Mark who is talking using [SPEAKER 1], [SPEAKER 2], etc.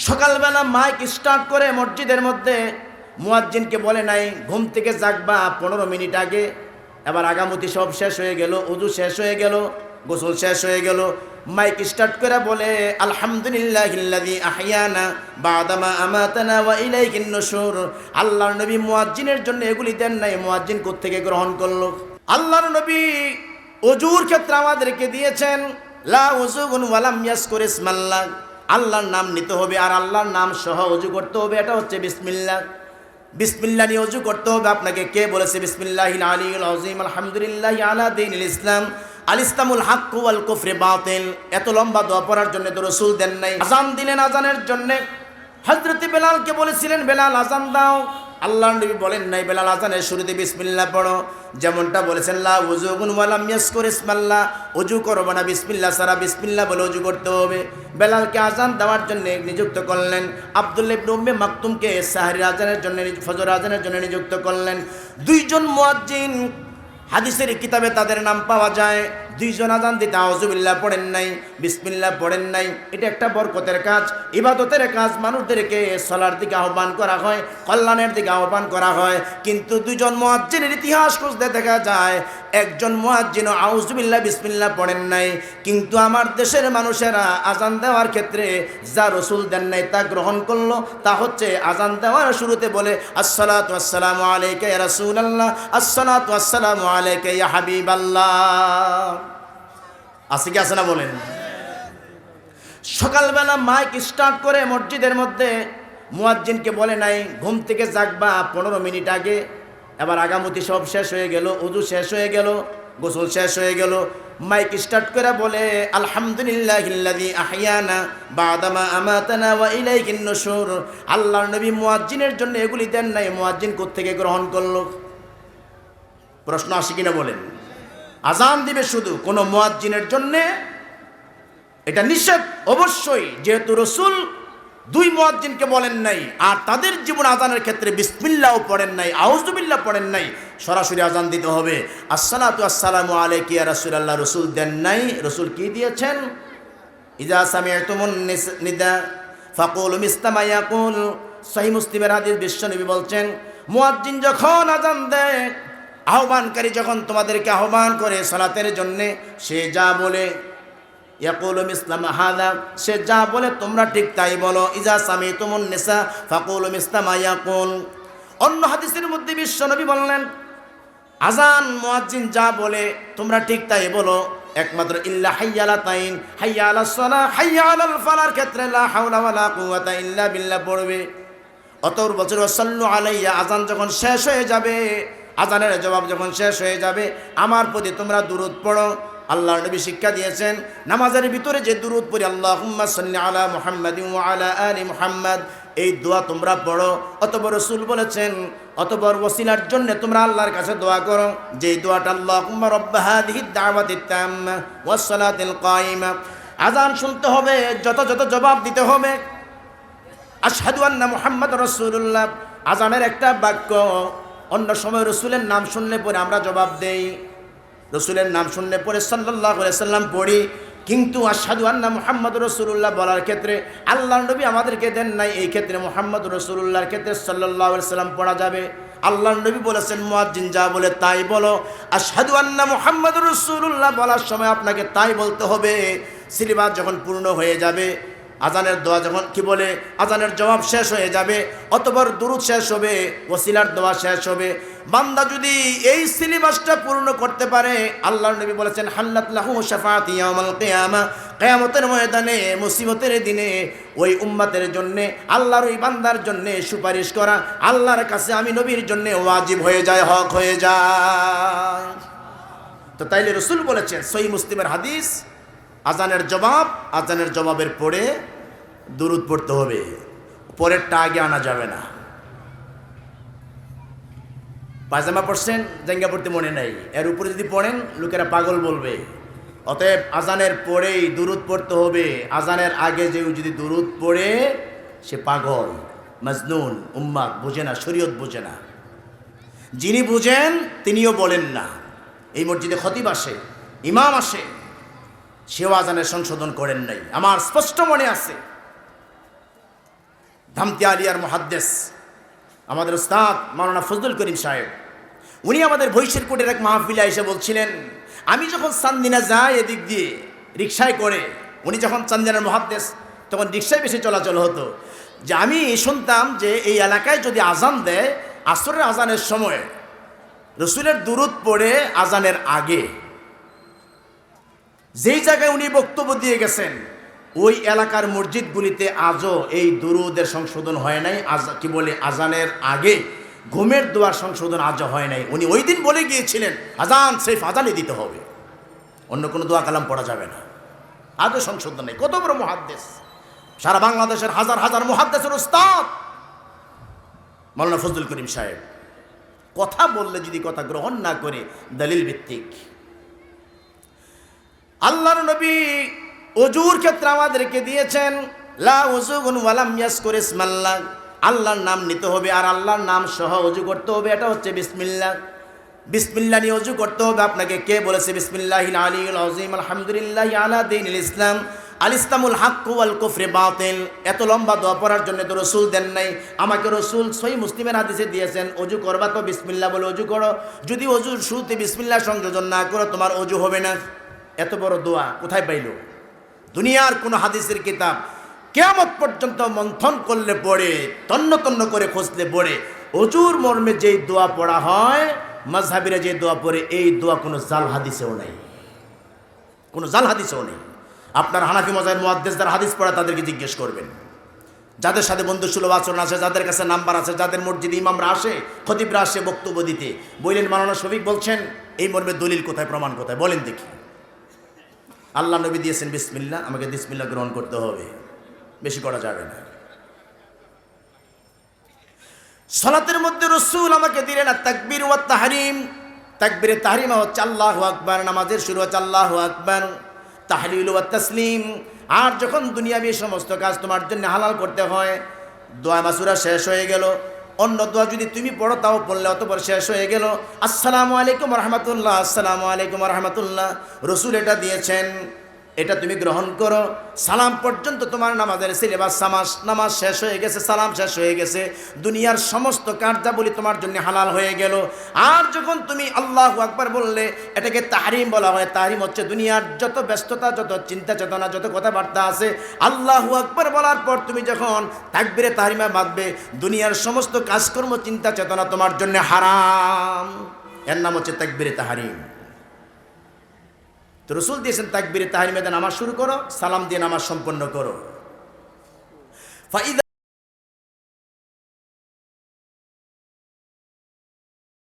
[SPEAKER 1] সকালবেলা mic start করে মসজিদের মধ্যে মুয়াজ্জিনকে বলে নাই ঘুম থেকে জাগবা 15 মিনিট আগে। এবার আগামতি সব শেষ হয়ে গেল, উযু শেষ হয়ে গেল, গোসল শেষ হয়ে গেল, মাইক স্টার্ট করে বলে আলহামদুলিল্লাহিল্লাযী আহইয়ানা বা'দামা আমাতানা ওয়া ইলাইহিন নুশুর। আল্লাহর নবী মুয়াজ্জিনের জন্য এগুলি দেন নাই, মুয়াজ্জিন কোত্থেকে গ্রহণ করলো? আল্লাহর নবী ওযুর ক্ষেত্রে আমাদেরকে দিয়েছেন লা উযুগুন ওয়া লাম ইয়াজকুর ইসমাল্লাহ, আল্লাহর নাম নিতে হবে আর আল্লাহর নাম সহ ওযু করতে হবে। এটা হচ্ছে বিসমিল্লাহ। বিসমিল্লাহ নিয়ে ওযু করতে হবে। আপনাকে কে বলেছে বিসমিল্লাহিল আলিয়্যুল আযীম আলহামদুলিল্লাহি আলা দীনিল ইসলাম আল ইসলামুল হক ওয়াল কুফরি বাতিল? এত লম্বা দোয়া পড়ার জন্য তো রাসূল দেন নাই। আযান দিলেন, আযানের জন্য হযরত বেলালকে বলেছিলেন বেলাল আযান দাও, আল্লাহর নবী বলেন নাই বেলাল আযানের শুরুতে বিসমিল্লাহ পড়ো। যেমনটা বলেছেন লা উযুগুন ওয়া লাম ইয়াজকুর ইসমাল্লাহ, ওযু করবে না বিসমিল্লাহ ছাড়া, বিসমিল্লাহ বলে ওযু করতে হবে। বেলালকে আযান দেওয়ার জন্য নিযুক্ত করলেন। আব্দুল্লাহ ইবনে উম্মে মাকতুমকে সাহরির আযানের জন্য, ফজর আযানের জন্য নিযুক্ত করলেন। দুইজন মুয়াজ্জিন হাদিসের কিতাবে তাদের নাম পাওয়া যায়। দুইজন আযান দিতে আউযুবিল্লাহ পড়েন নাই, বিসমিল্লাহ পড়েন নাই। এটা একটা বরকতের কাজ, ইবাদতের কাজ। মানুষদেরকে সলার দিকে আহ্বান করা হয়, কল্যাণের দিকে আহ্বান করা হয়। কিন্তু দুইজন মুয়াজ্জিনের ইতিহাস খুঁজতে দেখা যায় একজন মুয়াজ্জিনও আউযুবিল্লাহ বিসমিল্লাহ পড়েন নাই। কিন্তু আমার দেশের মানুষেরা আযান দেওয়ার ক্ষেত্রে যা রাসূল দেন নাই তা গ্রহণ করলো। তা হচ্ছে আযান দেওয়ার শুরুতে বলে আসসালাতু ওয়াসসালামু আলাইকা ইয়া রাসূলুল্লাহ, আসসালাতু ওয়াসসালামু আলাইকা ইয়া হাবিবাল্লাহ। আছে কি আছে না বলেন? সকালবেলা মাইক স্টার্ট করে মসজিদের মধ্যে মুয়াজ্জিনকে বলে নাই ঘুম থেকে জাগবা 15 মিনিট আগে। এবার আগামতি সব শেষ হয়ে গেল, উযু শেষ হয়ে গেল, গোসল শেষ হয়ে গেল, মাইক স্টার্ট করে বলে আলহামদুলিল্লাহিল্লাযী আহইয়ানা বা'দামা আমাতানা ওয়া ইলাইহিন নুশুর। আল্লাহর নবী মুয়াজ্জিনের জন্য এগুলি দেন নাই, মুয়াজ্জিন কোত্থেকে গ্রহণ করলো? প্রশ্ন আসে কিনা বলেন? আযান দিবে শুধু, কোনো মুয়াজ্জিনের জন্যে এটা নিষেধ অবশ্যই, যেহেতু রাসূল দুই মুয়াজ্জিনকে বলেন নাই আর তাদের জীবন আযানের ক্ষেত্রে বিসমিল্লাহও পড়েন নাই, আউযুবিল্লাহ পড়েন নাই, সরাসরি আযান দিতে হবে। আসসালাতু ওয়াসসালামু আলাইকা ইয়া রাসূলুল্লাহ রাসূল দেন নাই। রাসূল কি দিয়েছেন? ইযা সামি'তুমুন নিদা ফাকুলু মিসলা মা ইয়াকুল। সহিহ মুসলিমের হাদিস, বিশ্বনবী বলছেন মুয়াজ্জিন যখন আযান দেয়, আহ্বানকারী যখন তোমাদেরকে আহ্বান করে সালাতের জন্যে, সে যা বলে ইয়াকুলু মিসলা মা হাযা, সে যা বলে তোমরা ঠিক তাই বলো। ইযা সামি'তুমুন নিসা ফাকুলু মিসলা মা ইয়াকুল। অন্য হাদিসের মধ্যে বিশ্বনবী বললেন আযান মুয়াজ্জিন যা বলে তোমরা ঠিক তাই বলো, একমাত্র ইল্লা হাইয়া আলা তাইন, হাইয়া আলাস সালাহ, হাইয়া আলাল ফালার ক্ষেত্রে লা হাওলা ওয়ালা কুওয়াতা ইল্লা বিল্লাহ পড়বে। অতঃপর বছর সাল্লু আলাইয়া, আযান যখন শেষ হয়ে যাবে, আযানের জবাব যখন শেষ হয়ে যাবে, আমার প্রতি তোমরা দুরূদ পড়ো। আল্লাহর নবী শিক্ষা দিয়েছেন নামাজের ভিতরে যে দুরূদ পড়ি আল্লাহুম্মা সাল্লি আলা মুহাম্মাদিন ওয়া আলা আলি মুহাম্মাদ, এই দোয়া তোমরা পড়ো। অতঃপর রাসূল বলেছেন অতঃপর ওসিলার জন্য তোমরা আল্লাহর কাছে দোয়া করো, যেই দোয়াটা আল্লাহুম্মা রাব্বা হাযিহিদ দাওয়াতিত তাম্মা ওয়াস সালাতিল কায়িমা। আযান শুনতে হবে, যত জবাব দিতে হবে আশহাদু আন্না মুহাম্মাদুর রাসূলুল্লাহ। আযানের একটা বাক্য, অন্য সময় রাসূলের নাম শুনলে পরে আমরা জবাব দেই, রাসূলের নাম শুনলে পরে সাল্লাল্লাহু আলাইহি সাল্লাম পড়ি। কিন্তু আশহাদু আন্না মুহাম্মাদুর রাসূলুল্লাহ বলার ক্ষেত্রে আল্লাহর নবী আমাদেরকে দেন নাই, এই ক্ষেত্রে মুহাম্মাদুর রাসূলুল্লাহর ক্ষেত্রে সাল্লাল্লাহু আলাইহি সাল্লাম পড়া যাবে। আল্লাহর নবী বলেছেন মুয়াজ্জিন যা বলে তাই বলো। আশহাদু আন্না মুহাম্মাদুর রাসূলুল্লাহ বলার সময় আপনাকে তাই বলতে হবে। সিলেবাস যখন পূর্ণ হয়ে যাবে, আযানের দোয়া যখন কি বলে আযানের জবাব শেষ হয়ে যাবে, অতঃপর দুরূদ শেষ হবে, ওসিলার দোয়া শেষ হবে। বান্দা যদি এই সিলেবাসটা পূর্ণ করতে পারে, আল্লাহর নবী বলেছেন হাল্লাত লাহু শাফাআতি ইয়াউমাল কিয়ামা, কিয়ামতের ময়দানে মুসিবতের দিনে ওই উম্মতের জন্য, আল্লাহর ওই বান্দার জন্য সুপারিশ করা আল্লাহর কাছে আমি নবীর জন্য ওয়াজিব হয়ে যায়, হক হয়ে যায়। তো তাইলে রাসূল বলেছেন, সহিহ মুসলিমের হাদিস, আযানের জবাবের পরে দুরূদ পড়তে হবে, পরেরটা আগে আনা যাবে না। পায়জামা পড়ছেন, জাঙ্গা পড়তে মনে নাই, এর উপরে যদি পড়েন লোকেরা পাগল বলবে। অতএব আযানের পরেই দুরূদ পড়তে হবে। আযানের আগে যে যদি দুরূদ পড়ে সে পাগল, মাজনুন, উম্মাত, বুঝে না, শরীয়ত বুঝে না। যিনি বুঝেন তিনিও বলেন না। এই মসজিদে খতিব আসে, ইমাম আসে, সেও আযানের সংশোধন করেন নাই। আমার স্পষ্ট মনে আছে ধামতি আলিয়ার মুহাদ্দিস আমাদের উস্তাদ মাওলানা ফজলুল করিম সাহেব, উনি আমাদের ভৈশের কোটের এক মাহফিলে এসে বলছিলেন, আমি যখন চান্দিনা যাই এদিক দিয়ে রিক্সায় করে, উনি যখন চান্দিনার মুহাদ্দিস তখন রিক্সায় বেশি চলাচল হতো, যে আমি শুনতাম যে এই এলাকায় যদি আজান দেয় আসরের আজানের সময় রসুলের দুরূদ পড়ে আজানের আগে, যেই জায়গায় উনি বক্তব্য দিয়ে গেছেন ওই এলাকার মসজিদগুলিতে আজও এই দুরূদের সংশোধন হয় নাই। কি বলে, আজানের আগে ঘুমের দোয়ার সংশোধন আজও হয় নাই। উনি ওই দিন বলে গিয়েছিলেন আজান সিফ আজানই দিতে হবে, অন্য কোনো দোয়া কালাম পড়া যাবে না। আজও সংশোধন নেই। কত বড় মুহাদ্দিস, সারা বাংলাদেশের হাজার হাজার মুহাদ্দিসের উস্তাদ মাওলানা ফজলুল করিম সাহেব কথা বললে যদি কথা গ্রহণ না করে দলিল ভিত্তিক। আল্লাহর নবী ওযুর ক্ষেত্রে আমাদেরকে দিয়েছেন লা উযুগুন ওয়ালাম ইয়াসকুর ইসমাল্লাহ, আল্লাহর নাম নিতে হবে আর আল্লাহর নাম সহ ওযু করতে হবে। এটা হচ্ছে বিসমিল্লাহ। বিসমিল্লাহ নিয়ে ওযু করতে হবে। আপনাকে কে বলেছে বিসমিল্লাহিল আলিয়্যুল আযীম আলহামদুলিল্লাহি আলা দীনিল ইসলাম আল ইসলামুল হাক্কু ওয়াল কুফরি বাতিল? এত লম্বা দোয়া পড়ার জন্য তো রসুল দেন নাই। আমাকে রসুল সহিহ মুসলিমের হাদিসে দিয়েছেন ওযু করবা তো বিসমিল্লাহ বলে ওযু করো, যদি ওযুর শুরুতে বিসমিল্লাহ সংযোজন না করো তোমার ওযু হবে না। এত বড় দোয়া কোথায় পাইল? দুনিয়ার কোনো হাদিসের কিতাব কিয়ামত পর্যন্ত মন্থন করলে পড়ে, তন্ন তন্ন করে খুঁজলে পড়ে ওযুর মর্মে যেই দোয়া পড়া হয়, মাযহাবিরা যে দোয়া পড়ে, এই দোয়া কোনো জাল হাদিসেও নেই, কোনো জাল হাদিসেও নেই। আপনার হানাফি মাযহাবের মুহাদ্দিস যারা হাদিস পড়া তাদেরকে জিজ্ঞেস করবেন, যাদের সাথে বন্ধুসুলভ আচরণ আছে, যাদের কাছে নাম্বার আছে, যাদের মসজিদে ইমামরা আসে, খতিবরা আসে বক্তব্য দিতে, বললেন মাওলানা শফিক বলছেন এই মর্মে দলিল কোথায়, প্রমাণ কোথায়, বলেন দেখি। আল্লাহ নবী দিয়েছেন বিসমিল্লাহ, আমাকে বিসমিল্লাহ গ্রহণ করতে হবে, বেশি করা যাবে না। সালাতের মধ্যে রাসূল আমাকে দিলেন তাকবীর ওয়াত তাহরিম। তাকবীরে তাহরিমা হচ্ছে আল্লাহু আকবার, নামাজের শুরু হচ্ছে আল্লাহু আকবার, তাহলিল ওয়াত তাসলিম। আর যখন দুনিয়াবি সমস্ত কাজ তোমার জন্য হালাল করতে হয়, দোয়া মাসুরা শেষ হয়ে গেল, অন্য দোয়া যদি তুমি পড়ো তাও পড়লে অতঃপর শেষ হয়ে গেল, আসসালামু আলাইকুম রাহমাতুল্লাহ, আসসালামু আলাইকুম রাহমাতুল্লাহ, রসুল এটা দিয়েছেন, এটা তুমি গ্রহণ করো। সালাম পর্যন্ত তোমার নামাজের সিলেবাস, নামাজ শেষ হয়ে গেছে, সালাম শেষ হয়ে গেছে, দুনিয়ার সমস্ত কার্যাবলী তোমার জন্য হালাল হয়ে গেল। আর যখন তুমি আল্লাহু আকবার বললে, এটাকে তাহরিম বলা হয়। তাহরিম হচ্ছে দুনিয়ার যত ব্যস্ততা, যত চিন্তা চেতনা, যত কথাবার্তা আছে, আল্লাহু আকবার বলার পর তুমি যখন তাকবীরে তাহরিমা বাঁধবে, দুনিয়ার সমস্ত কাজকর্ম, চিন্তা চেতনা তোমার জন্য হারাম। এর নাম হচ্ছে তাকবীরে তাহরিম। তো রসুল দিয়েছেন তাকবীরে তাহরিমে নামাজ শুরু করো, সালাম দিয়ে নামাজ সম্পন্ন করো।